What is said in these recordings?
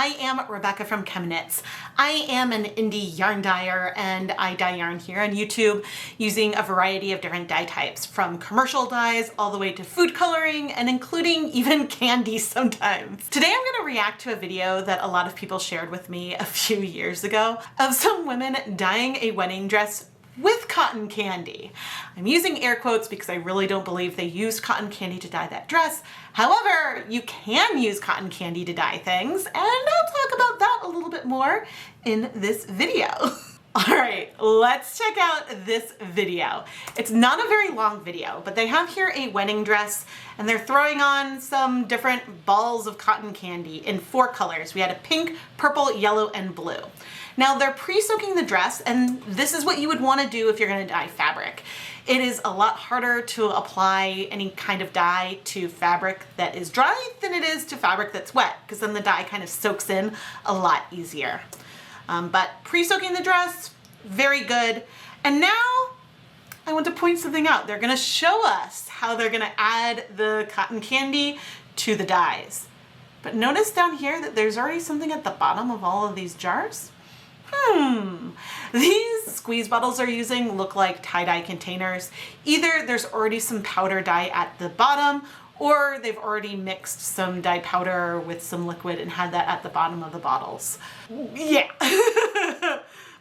I am Rebecca from ChemKnits. I am an indie yarn dyer and I dye yarn here on YouTube using a variety of different dye types, from commercial dyes all the way to food coloring and including even candy sometimes. Today I'm going to react to a video that a lot of people shared with me a few years ago of some women dyeing a wedding dress with cotton candy. I'm using air quotes because I really don't believe they used cotton candy to dye that dress. However, you can use cotton candy to dye things, and I'll talk about that a little bit more in this video. All right, let's check out this video. It's not a very long video, but they have here a wedding dress and they're throwing on some different balls of cotton candy in 4 colors. We had a pink, purple, yellow, and blue. Now they're pre-soaking the dress, and this is what you would want to do if you're going to dye fabric. It is a lot harder to apply any kind of dye to fabric that is dry than it is to fabric that's wet, because then the dye kind of soaks in a lot easier. But pre-soaking the dress, very good. And now I want to point something out. They're going to show us how they're going to add the cotton candy to the dyes. But notice down here that there's already something at the bottom of all of these jars. These squeeze bottles they're using look like tie-dye containers. Either there's already some powder dye at the bottom, or they've already mixed some dye powder with some liquid and had that at the bottom of the bottles. Yeah.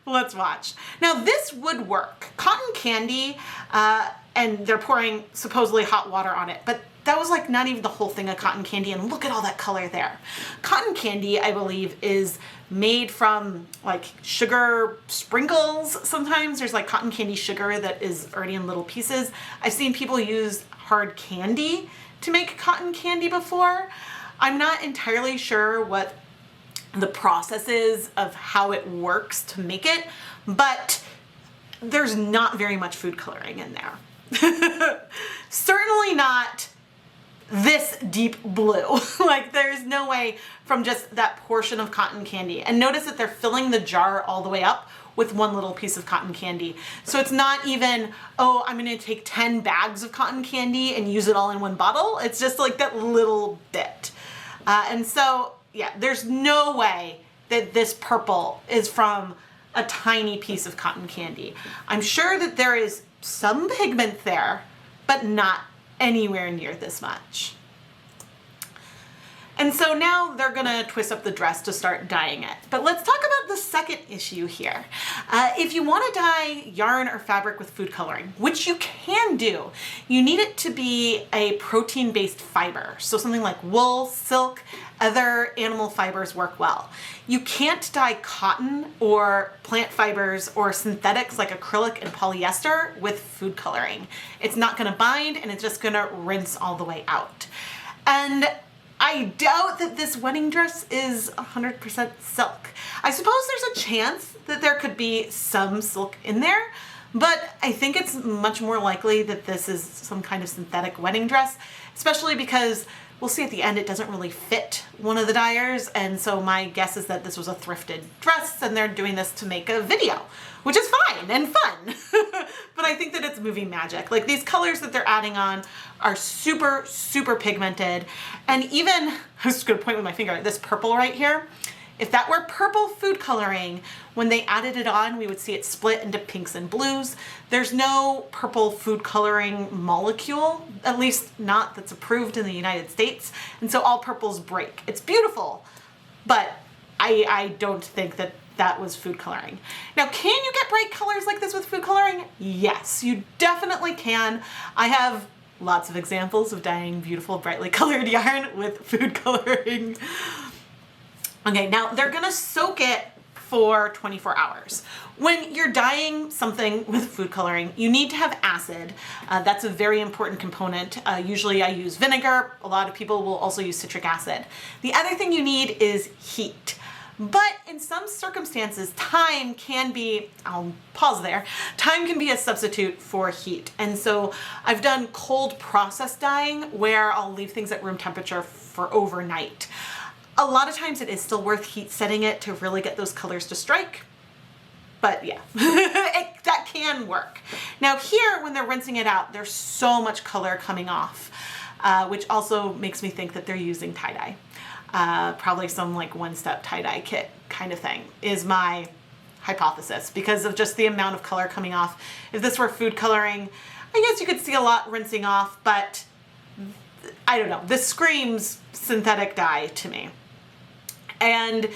Let's watch. Now this would work. Cotton candy, and they're pouring supposedly hot water on it, but that was like not even the whole thing of cotton candy, and look at all that color there. Cotton candy, I believe, is made from like sugar sprinkles. Sometimes there's like cotton candy sugar that is already in little pieces. I've seen people use hard candy to make cotton candy before. I'm not entirely sure what the process is of how it works to make it, but there's not very much food coloring in there. Certainly not this deep blue. Like there's no way from just that portion of cotton candy. And notice that they're filling the jar all the way up with one little piece of cotton candy. So it's not even, oh, I'm gonna take 10 bags of cotton candy and use it all in one bottle. It's just like that little bit. And so, yeah, there's no way that this purple is from a tiny piece of cotton candy. I'm sure that there is some pigment there, but not anywhere near this much. And so now they're gonna twist up the dress to start dyeing it. But let's talk about the second issue here. If you wanna dye yarn or fabric with food coloring, which you can do, you need it to be a protein-based fiber. So something like wool, silk, other animal fibers work well. You can't dye cotton or plant fibers or synthetics like acrylic and polyester with food coloring. It's not gonna bind and it's just gonna rinse all the way out. And I doubt that this wedding dress is 100% silk. I suppose there's a chance that there could be some silk in there, but I think it's much more likely that this is some kind of synthetic wedding dress, especially because we'll see at the end it doesn't really fit one of the dyers, and so my guess is that this was a thrifted dress and they're doing this to make a video, which is fine and fun. But I think that it's movie magic. Like these colors that they're adding on are super, super pigmented. And even, I was just gonna point with my finger at this purple right here. If that were purple food coloring, when they added it on, we would see it split into pinks and blues. There's no purple food coloring molecule, at least not that's approved in the United States. And so all purples break. It's beautiful, but I don't think that that was food coloring. Now, can you get bright colors like this with food coloring? Yes, you definitely can. I have lots of examples of dyeing beautiful, brightly colored yarn with food coloring. Okay, now they're gonna soak it for 24 hours. When you're dyeing something with food coloring, you need to have acid. That's a very important component. Usually I use vinegar. A lot of people will also use citric acid. The other thing you need is heat. But in some circumstances, time can be, I'll pause there, time can be a substitute for heat. And so I've done cold process dyeing where I'll leave things at room temperature for overnight. A lot of times it is still worth heat setting it to really get those colors to strike. But yeah, that can work. Now here, when they're rinsing it out, there's so much color coming off, which also makes me think that they're using tie-dye. probably some like one-step tie-dye kit kind of thing is my hypothesis, because of just the amount of color coming off. If this were food coloring, I guess you could see a lot rinsing off, but I don't know. This screams synthetic dye to me. And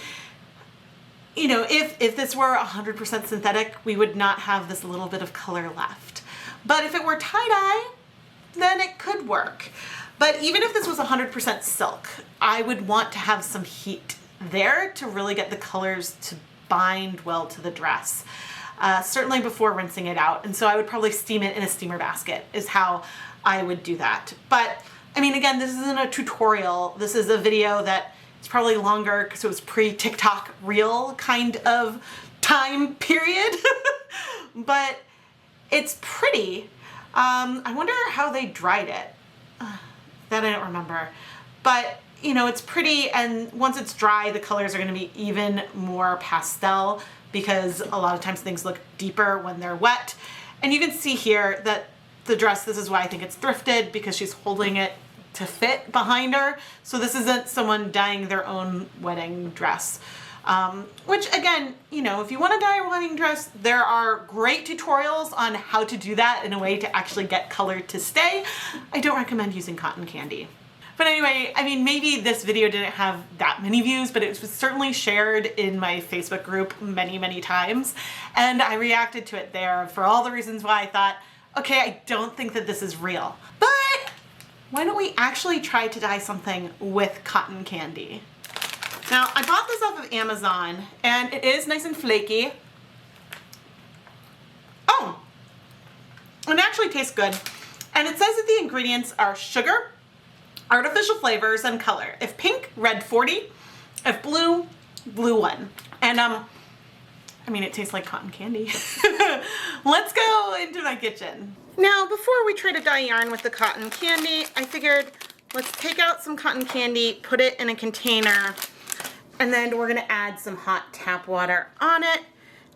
you know, if this were 100% synthetic, we would not have this little bit of color left. But if it were tie-dye, then it could work. But even if this was 100% silk, I would want to have some heat there to really get the colors to bind well to the dress. Certainly before rinsing it out. And so I would probably steam it in a steamer basket is how I would do that. But I mean, again, this isn't a tutorial. This is a video that it's probably longer because it was pre-TikTok reel kind of time period, but it's pretty. I wonder how they dried it. That I don't remember, but you know, it's pretty, and once it's dry, the colors are going to be even more pastel because a lot of times things look deeper when they're wet. And you can see here that the dress, this is why I think it's thrifted, because she's holding it to fit behind her. So this isn't someone dyeing their own wedding dress. Which again, you know, if you want to dye a wedding dress, there are great tutorials on how to do that in a way to actually get color to stay. I don't recommend using cotton candy. But anyway, I mean, maybe this video didn't have that many views, but it was certainly shared in my Facebook group many, many times. And I reacted to it there for all the reasons why I thought, okay, I don't think that this is real. But why don't we actually try to dye something with cotton candy? Now, I bought this off of Amazon, and it is nice and flaky. Oh, it actually tastes good. And it says that the ingredients are sugar, artificial flavors, and color. If pink, red 40. If blue, blue 1. And I mean, it tastes like cotton candy. Let's go into my kitchen. Now, before we try to dye yarn with the cotton candy, I figured let's take out some cotton candy, put it in a container, and then we're gonna add some hot tap water on it,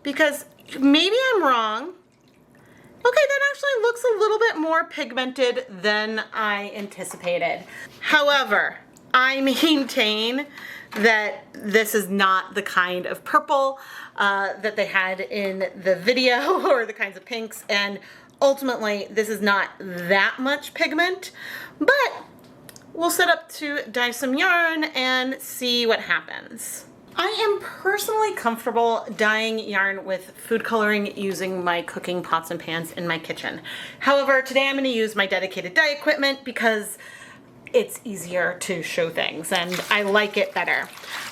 because maybe I'm wrong. Okay, that actually looks a little bit more pigmented than I anticipated. However, I maintain that this is not the kind of purple that they had in the video, or the kinds of pinks, and ultimately this is not that much pigment, but we'll set up to dye some yarn and see what happens. I am personally comfortable dyeing yarn with food coloring using my cooking pots and pans in my kitchen. However, today I'm going to use my dedicated dye equipment because it's easier to show things and I like it better.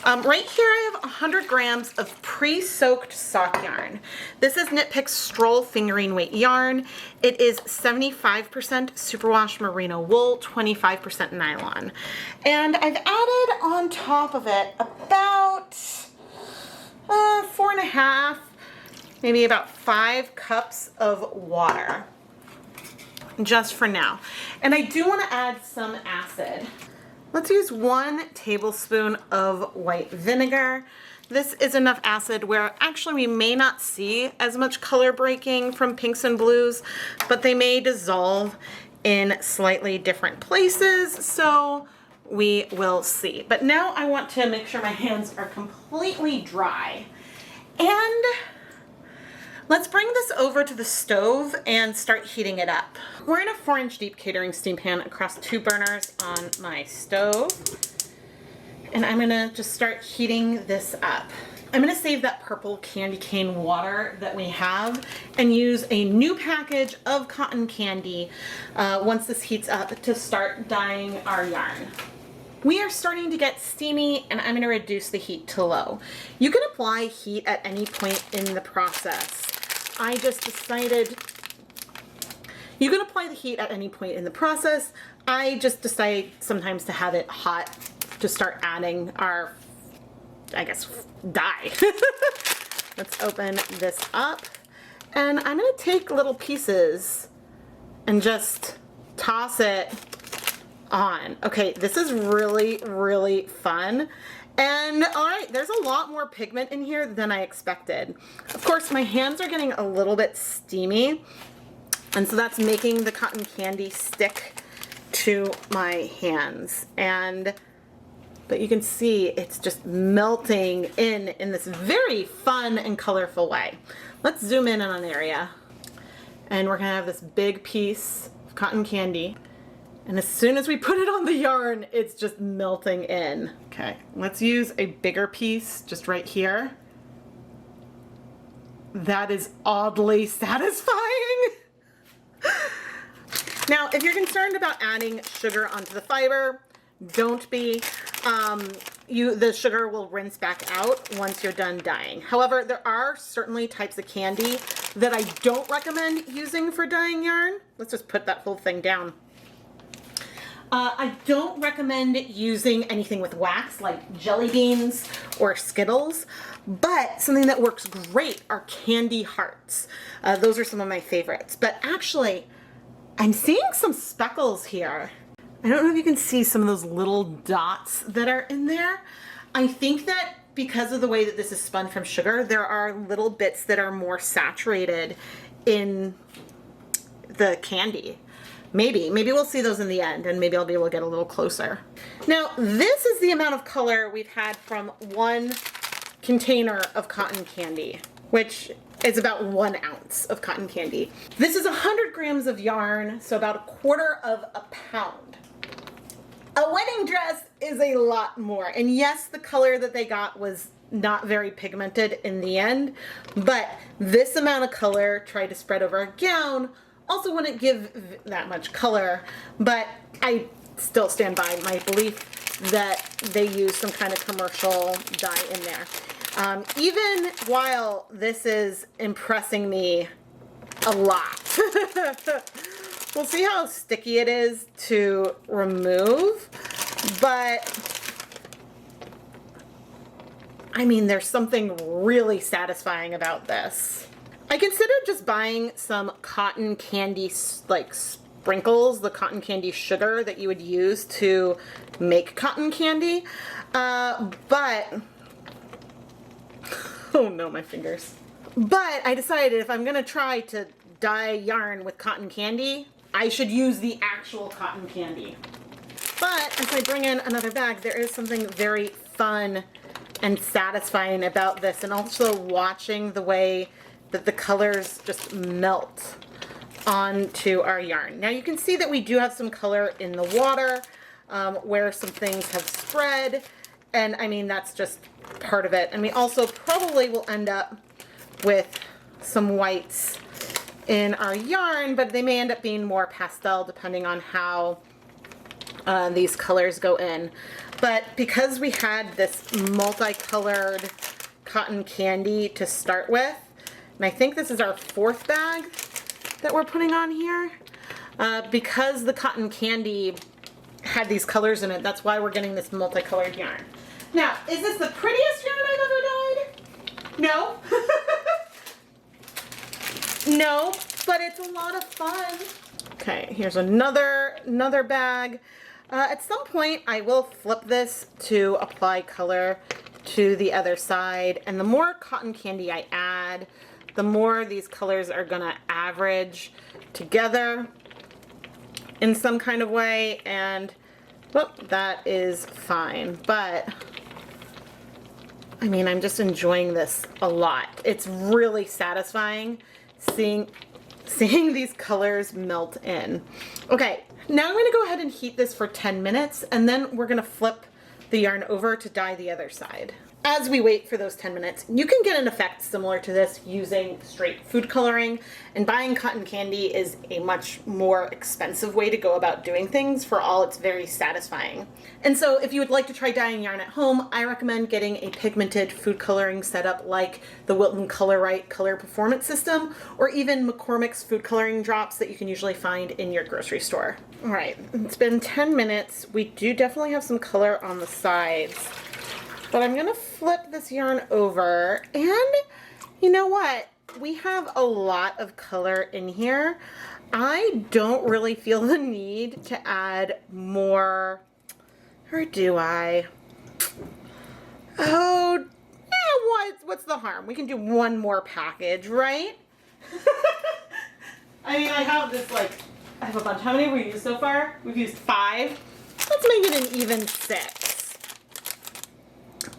Right here I have 100 grams of pre-soaked sock yarn. This is Knit Pick's Stroll fingering weight yarn. It is 75% superwash merino wool, 25% nylon. And I've added on top of it about 4.5, maybe about 5 cups of water. Just for now. And I do want to add some acid. Let's use 1 tablespoon of white vinegar. This is enough acid where actually we may not see as much color breaking from pinks and blues, but they may dissolve in slightly different places, so we will see. But now I want to make sure my hands are completely dry. And let's bring this over to the stove and start heating it up. We're in a 4-inch deep catering steam pan across 2 burners on my stove. And I'm gonna just start heating this up. I'm gonna save that purple candy cane water that we have and use a new package of cotton candy once this heats up to start dyeing our yarn. We are starting to get steamy and I'm gonna reduce the heat to low. You can apply heat at any point in the process. I just decided you can apply the heat at any point in the process. I just decide sometimes to have it hot to start adding our, I guess, dye. Let's open this up. And I'm gonna take little pieces and just toss it on. Okay, this is really, really fun. And all right, there's a lot more pigment in here than I expected. Of course, my hands are getting a little bit steamy, and so that's making the cotton candy stick to my hands. And but you can see it's just melting in this very fun and colorful way. Let's zoom in on an area, and we're gonna have this big piece of cotton candy, and as soon as we put it on the yarn, it's just melting in. Okay, let's use a bigger piece just right here. That is oddly satisfying. Now, if you're concerned about adding sugar onto the fiber, don't be. The sugar will rinse back out once you're done dyeing. However, there are certainly types of candy that I don't recommend using for dyeing yarn. Let's just put that whole thing down. I don't recommend using anything with wax like jelly beans or Skittles, but something that works great are candy hearts. Those are some of my favorites. But actually, I'm seeing some speckles here. I don't know if you can see some of those little dots that are in there. I think that because of the way that this is spun from sugar, there are little bits that are more saturated in the candy. Maybe we'll see those in the end, and maybe I'll be able to get a little closer. Now, this is the amount of color we've had from one container of cotton candy, which is about 1 ounce of cotton candy. This is 100 grams of yarn, so about 1/4 of a pound. A wedding dress is a lot more, and yes, the color that they got was not very pigmented in the end, but this amount of color tried to spread over a gown also wouldn't give that much color, but I still stand by my belief that they use some kind of commercial dye in there. Even while this is impressing me a lot. We'll see how sticky it is to remove, but I mean, there's something really satisfying about this. I considered just buying some cotton candy like sprinkles, the cotton candy sugar that you would use to make cotton candy, but oh no, my fingers. But I decided if I'm gonna try to dye yarn with cotton candy, I should use the actual cotton candy. But as I bring in another bag, there is something very fun and satisfying about this, and also watching the way that the colors just melt onto our yarn. Now you can see that we do have some color in the water where some things have spread, and I mean, that's just part of it. And we also probably will end up with some whites in our yarn, but they may end up being more pastel depending on how these colors go in. But because we had this multicolored cotton candy to start with, and I think this is our 4th bag that we're putting on here, because the cotton candy had these colors in it, that's why we're getting this multicolored yarn. Now, is this the prettiest yarn I've ever dyed? No. No, but it's a lot of fun. Okay, here's another bag. At some point, I will flip this to apply color to the other side, and the more cotton candy I add, the more these colors are gonna average together in some kind of way, and well, that is fine. But I mean, I'm just enjoying this a lot. It's really satisfying seeing these colors melt in. Okay, now I'm gonna go ahead and heat this for 10 minutes, and then we're gonna flip the yarn over to dye the other side. As we wait for those 10 minutes, you can get an effect similar to this using straight food coloring, and buying cotton candy is a much more expensive way to go about doing things, for all it's very satisfying. And so if you would like to try dyeing yarn at home, I recommend getting a pigmented food coloring setup like the Wilton Color Right Color Performance System, or even McCormick's food coloring drops that you can usually find in your grocery store. All right, it's been 10 minutes. We do definitely have some color on the sides. But I'm gonna flip this yarn over, and you know what? We have a lot of color in here. I don't really feel the need to add more, or do I? Oh, yeah, what's the harm? We can do one more package, right? I mean, I have a bunch. How many have we used so far? We've used 5. Let's make it an even 6.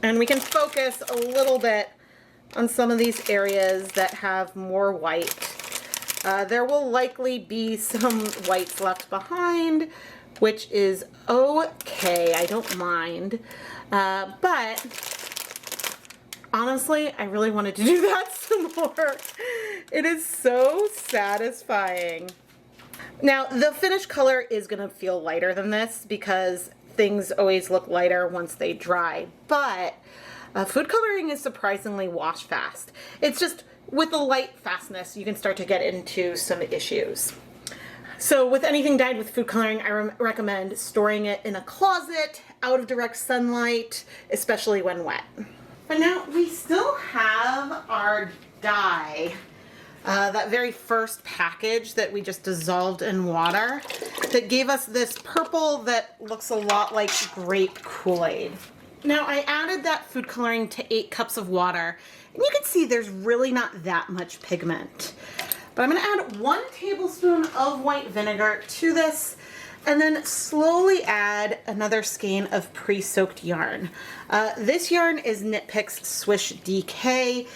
And we can focus a little bit on some of these areas that have more white. There will likely be some whites left behind, which is okay. I don't mind. But honestly, I really wanted to do that some more. It is so satisfying. Now, the finished color is going to feel lighter than this because things always look lighter once they dry, but food coloring is surprisingly wash fast. It's just with the light fastness, you can start to get into some issues. So with anything dyed with food coloring, I recommend storing it in a closet, out of direct sunlight, especially when wet. But now we still have our dye. That very first package that we just dissolved in water that gave us this purple that looks a lot like grape Kool-Aid. Now I added that food coloring to 8 cups of water, and you can see there's really not that much pigment. But I'm going to add 1 tablespoon of white vinegar to this, and then slowly add another skein of pre-soaked yarn. This yarn is Knit Picks Swish DK.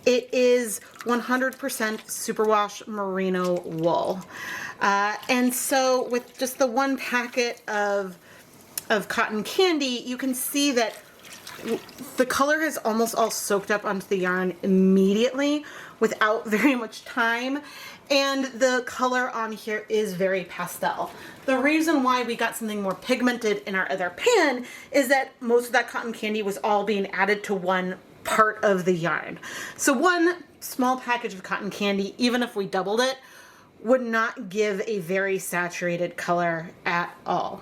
It is 100% superwash merino wool. And so with just the 1 packet of cotton candy, you can see that the color is almost all soaked up onto the yarn immediately without very much time. And the color on here is very pastel. The reason why we got something more pigmented in our other pan is that most of that cotton candy was all being added to 1 part of the yarn. So 1 small package of cotton candy, even if we doubled it, would not give a very saturated color at all.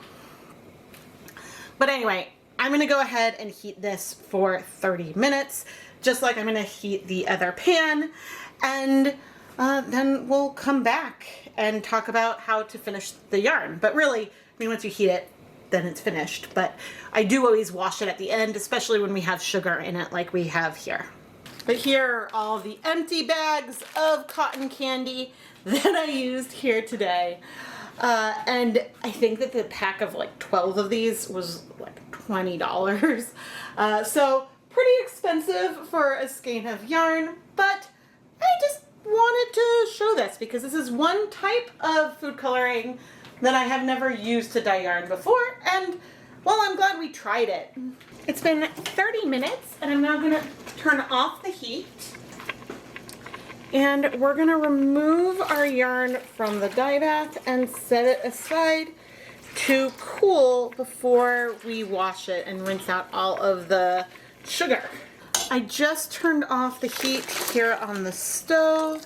But anyway, I'm gonna go ahead and heat this for 30 minutes, just like I'm gonna heat the other pan, and then we'll come back and talk about how to finish the yarn. But really, I mean, once you heat it, then it's finished. But I do always wash it at the end, especially when we have sugar in it like we have here. But here are all the empty bags of cotton candy that I used here today. And I think that the pack of like 12 of these was like $20. So pretty expensive for a skein of yarn, but I just wanted to show this because this is one type of food coloring that I have never used to dye yarn before, and well, I'm glad we tried it. It's been 30 minutes and I'm now gonna turn off the heat, and we're gonna remove our yarn from the dye bath and set it aside to cool before we wash it and rinse out all of the sugar. I just turned off the heat here on the stove,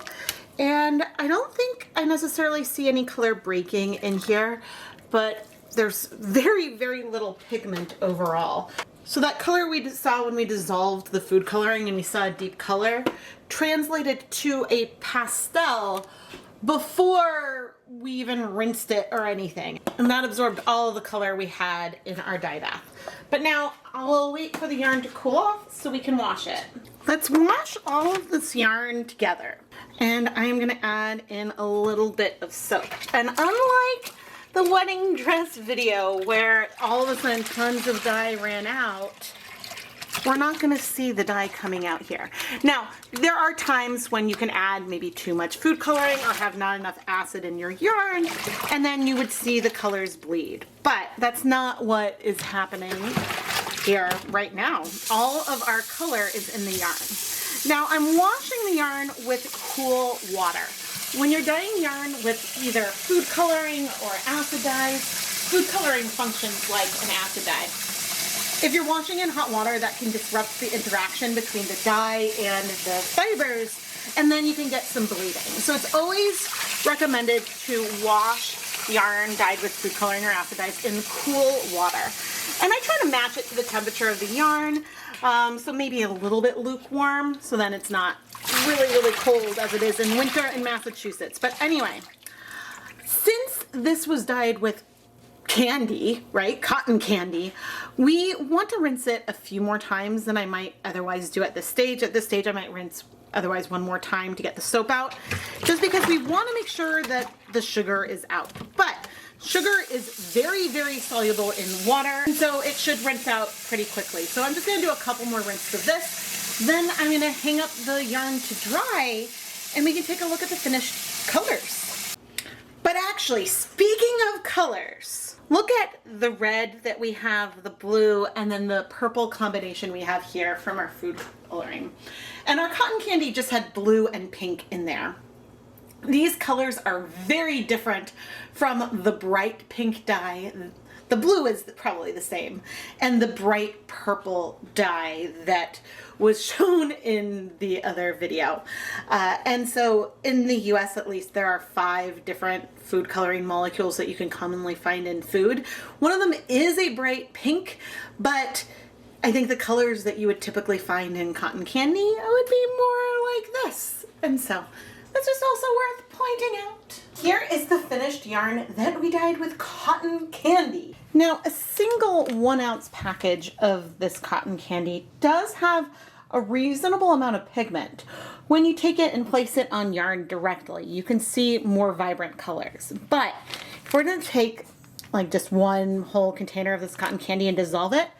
and I don't think I necessarily see any color breaking in here, but there's very, very little pigment overall. So that color we saw when we dissolved the food coloring and we saw a deep color translated to a pastel before we even rinsed it or anything. And that absorbed all of the color we had in our dye bath. But now I'll wait for the yarn to cool off so we can wash it. Let's wash all of this yarn together. And I am gonna add in a little bit of soap. And unlike the wedding dress video where all of a sudden tons of dye ran out, we're not gonna see the dye coming out here. Now, there are times when you can add maybe too much food coloring or have not enough acid in your yarn, and then you would see the colors bleed. But that's not what is happening here right now. All of our color is in the yarn. Now, I'm washing the yarn with cool water. When you're dyeing yarn with either food coloring or acid dyes, food coloring functions like an acid dye. If you're washing in hot water, that can disrupt the interaction between the dye and the fibers, and then you can get some bleeding. So it's always recommended to wash yarn dyed with food coloring or acid dyes in cool water. And I try to match it to the temperature of the yarn, so maybe a little bit lukewarm, so then it's not really, really cold as it is in winter in Massachusetts. But anyway, since this was dyed with candy, right, cotton candy, we want to rinse it a few more times than I might otherwise do at this stage. At this stage, I might rinse otherwise one more time to get the soap out, just because we want to make sure that the sugar is out. But Sugar is very, very soluble in water, and so it should rinse out pretty quickly. So I'm just gonna do a couple more rinses of this. Then I'm gonna hang up the yarn to dry, and we can take a look at the finished colors. But actually, speaking of colors, look at the red that we have, the blue, and then the purple combination we have here from our food coloring. And our cotton candy just had blue and pink in there. These colors are very different from the bright pink dye. The blue is probably the same, and the bright purple dye that was shown in the other video. And so in the US at least, there are 5 different food coloring molecules that you can commonly find in food. One of them is a bright pink, but I think the colors that you would typically find in cotton candy would be more like this. And so that's just also worth pointing out. Here is the finished yarn that we dyed with cotton candy. Now, a single 1 ounce package of this cotton candy does have a reasonable amount of pigment. When you take it and place it on yarn directly, you can see more vibrant colors. But if we're gonna take like just one whole container of this cotton candy and dissolve it,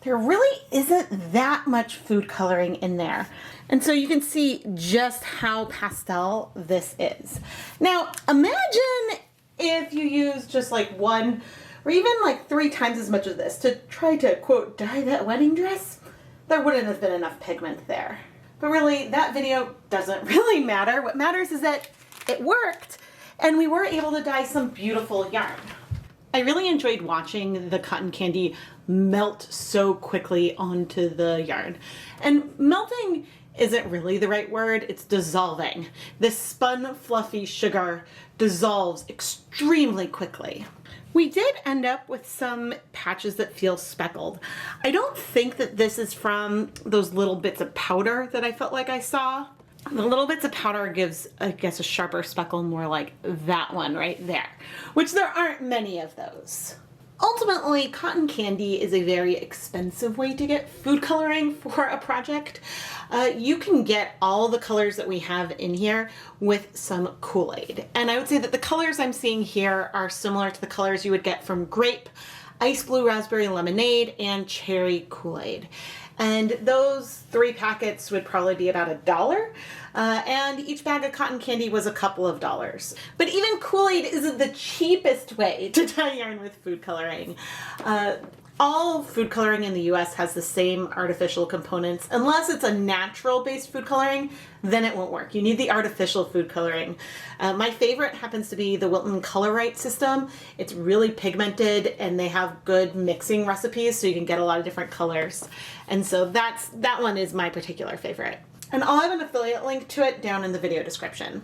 there really isn't that much food coloring in there. And so you can see just how pastel this is. Now, imagine if you use just like 1 or even like 3 times as much of this to try to, quote, dye that wedding dress. There wouldn't have been enough pigment there. But really, that video doesn't really matter. What matters is that it worked and we were able to dye some beautiful yarn. I really enjoyed watching the cotton candy melt so quickly onto the yarn. And melting isn't really the right word, it's dissolving. This spun fluffy sugar dissolves extremely quickly. We did end up with some patches that feel speckled. I don't think that this is from those little bits of powder that I felt like I saw. The little bits of powder gives, I guess, a sharper speckle, more like that one right there, which there aren't many of those. Ultimately, cotton candy is a very expensive way to get food coloring for a project. You can get all the colors that we have in here with some Kool-Aid. And I would say that the colors I'm seeing here are similar to the colors you would get from grape, ice blue raspberry lemonade, and cherry Kool-Aid. And those 3 packets would probably be about $1. And each bag of cotton candy was a couple of dollars. But even Kool-Aid isn't the cheapest way to dye yarn with food coloring. All food coloring in the US has the same artificial components. Unless it's a natural-based food coloring, then it won't work. You need the artificial food coloring. My favorite happens to be the Wilton Color-Right system. It's really pigmented and they have good mixing recipes so you can get a lot of different colors. And so that one is my particular favorite. And I'll have an affiliate link to it down in the video description.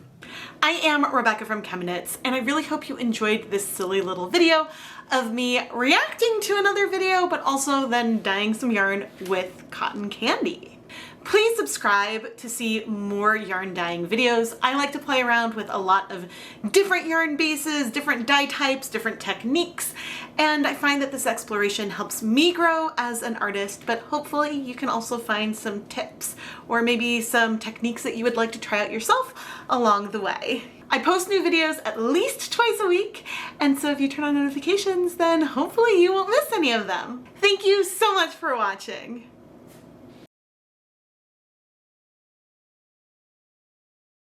I am Rebecca from ChemKnits, and I really hope you enjoyed this silly little video of me reacting to another video, but also then dyeing some yarn with cotton candy. Please subscribe to see more yarn dyeing videos. I like to play around with a lot of different yarn bases, different dye types, different techniques, and I find that this exploration helps me grow as an artist, but hopefully you can also find some tips or maybe some techniques that you would like to try out yourself along the way. I post new videos at least twice a week, and so if you turn on notifications, then hopefully you won't miss any of them. Thank you so much for watching.